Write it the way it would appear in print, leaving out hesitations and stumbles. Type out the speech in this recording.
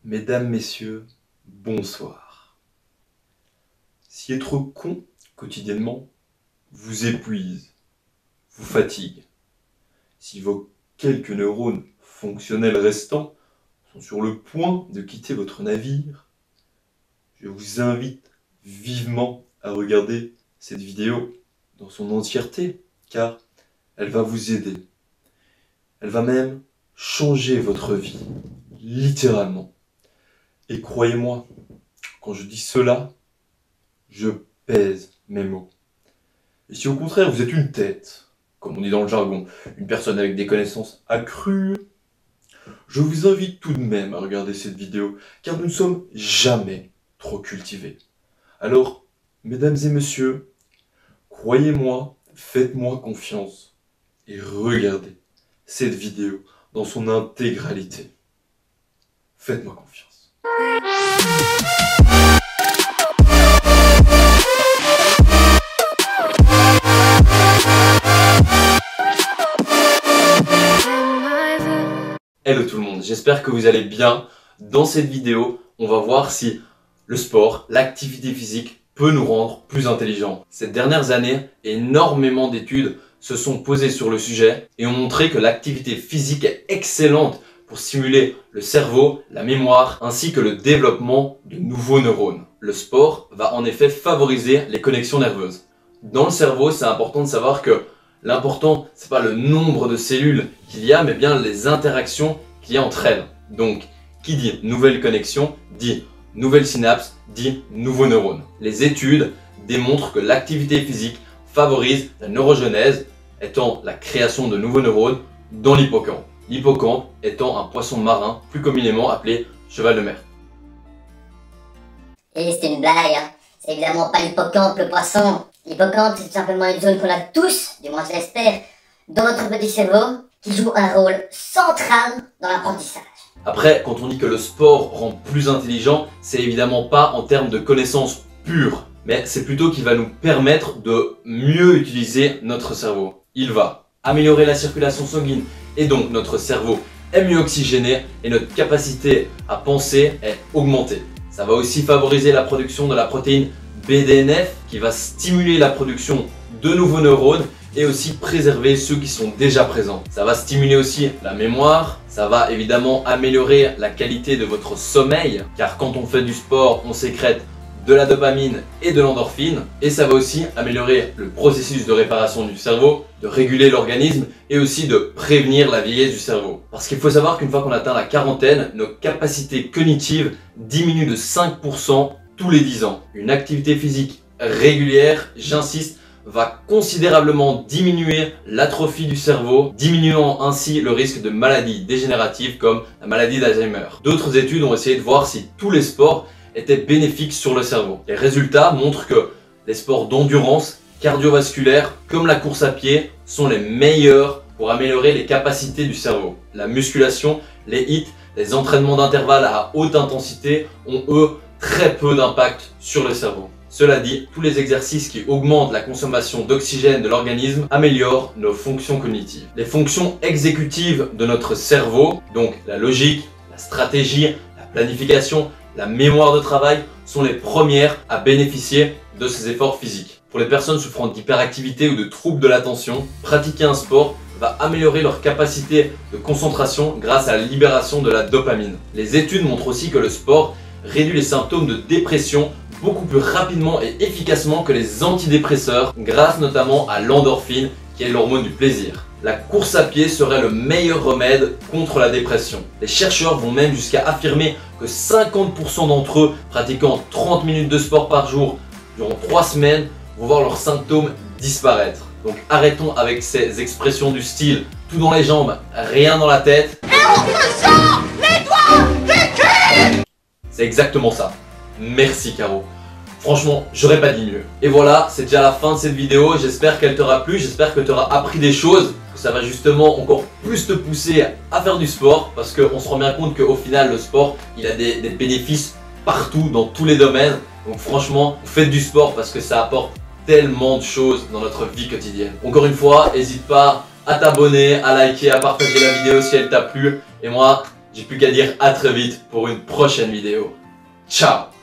Mesdames, messieurs, bonsoir. Si être con quotidiennement vous épuise, vous fatigue, si vos quelques neurones fonctionnels restants sont sur le point de quitter votre navire, je vous invite vivement à regarder cette vidéo dans son entièreté, car elle va vous aider. Elle va même changer votre vie, littéralement. Et croyez-moi, quand je dis cela, je pèse mes mots. Et si au contraire vous êtes une tête, comme on dit dans le jargon, une personne avec des connaissances accrues, je vous invite tout de même à regarder cette vidéo, car nous ne sommes jamais trop cultivés. Alors, mesdames et messieurs, croyez-moi, faites-moi confiance et regardez cette vidéo dans son intégralité. Faites-moi confiance. Hello tout le monde, j'espère que vous allez bien. Dans cette vidéo, on va voir si le sport, l'activité physique peut nous rendre plus intelligents. Ces dernières années, énormément d'études se sont posées sur le sujet et ont montré que l'activité physique est excellente pour stimuler le cerveau, la mémoire ainsi que le développement de nouveaux neurones. Le sport va en effet favoriser les connexions nerveuses. Dans le cerveau, c'est important de savoir que l'important, c'est pas le nombre de cellules qu'il y a, mais bien les interactions qu'il y a entre elles. Donc, qui dit nouvelle connexion, dit nouvelle synapse, dit nouveaux neurones. Les études démontrent que l'activité physique favorise la neurogenèse, étant la création de nouveaux neurones dans l'hippocampe. L'hippocampe étant un poisson marin plus communément appelé cheval de mer. Et c'est une blague, hein. C'est évidemment pas l'hippocampe, le poisson. L'hippocampe, c'est tout simplement une zone qu'on a tous, du moins je l'espère, dans notre petit cerveau, qui joue un rôle central dans l'apprentissage. Après, quand on dit que le sport rend plus intelligent, c'est évidemment pas en termes de connaissances pures, mais c'est plutôt qu'il va nous permettre de mieux utiliser notre cerveau. Il va améliorer la circulation sanguine et donc notre cerveau est mieux oxygéné et notre capacité à penser est augmentée. Ça va aussi favoriser la production de la protéine BDNF qui va stimuler la production de nouveaux neurones et aussi préserver ceux qui sont déjà présents. Ça va stimuler aussi la mémoire, ça va évidemment améliorer la qualité de votre sommeil car quand on fait du sport, on sécrète de la dopamine et de l'endorphine et ça va aussi améliorer le processus de réparation du cerveau, de réguler l'organisme et aussi de prévenir la vieillesse du cerveau. Parce qu'il faut savoir qu'une fois qu'on atteint la quarantaine, nos capacités cognitives diminuent de 5% tous les 10 ans. Une activité physique régulière, j'insiste, va considérablement diminuer l'atrophie du cerveau, diminuant ainsi le risque de maladies dégénératives comme la maladie d'Alzheimer. D'autres études ont essayé de voir si tous les sports étaient bénéfiques sur le cerveau. Les résultats montrent que les sports d'endurance cardiovasculaire comme la course à pied sont les meilleurs pour améliorer les capacités du cerveau. La musculation, les HIIT, les entraînements d'intervalle à haute intensité ont eux très peu d'impact sur le cerveau. Cela dit, tous les exercices qui augmentent la consommation d'oxygène de l'organisme améliorent nos fonctions cognitives. Les fonctions exécutives de notre cerveau, donc la logique, la stratégie, la planification, la mémoire de travail, sont les premières à bénéficier de ces efforts physiques. Pour les personnes souffrant d'hyperactivité ou de troubles de l'attention, pratiquer un sport va améliorer leur capacité de concentration grâce à la libération de la dopamine. Les études montrent aussi que le sport réduit les symptômes de dépression beaucoup plus rapidement et efficacement que les antidépresseurs grâce notamment à l'endorphine qui est l'hormone du plaisir. La course à pied serait le meilleur remède contre la dépression. Les chercheurs vont même jusqu'à affirmer que 50% d'entre eux pratiquant 30 minutes de sport par jour durant 3 semaines vont voir leurs symptômes disparaître. Donc arrêtons avec ces expressions du style tout dans les jambes, rien dans la tête. Et on se sent les doigts du cul. C'est exactement ça. Merci Caro. Franchement, j'aurais pas dit mieux. Et voilà, c'est déjà la fin de cette vidéo. J'espère qu'elle t'aura plu, j'espère que tu auras appris des choses, que ça va justement encore plus te pousser à faire du sport parce qu'on se rend bien compte qu'au final, le sport, il a des bénéfices partout, dans tous les domaines. Donc franchement, faites du sport parce que ça apporte tellement de choses dans notre vie quotidienne. Encore une fois, n'hésite pas à t'abonner, à liker, à partager la vidéo si elle t'a plu. Et moi, J'ai plus qu'à dire à très vite pour une prochaine vidéo. Ciao!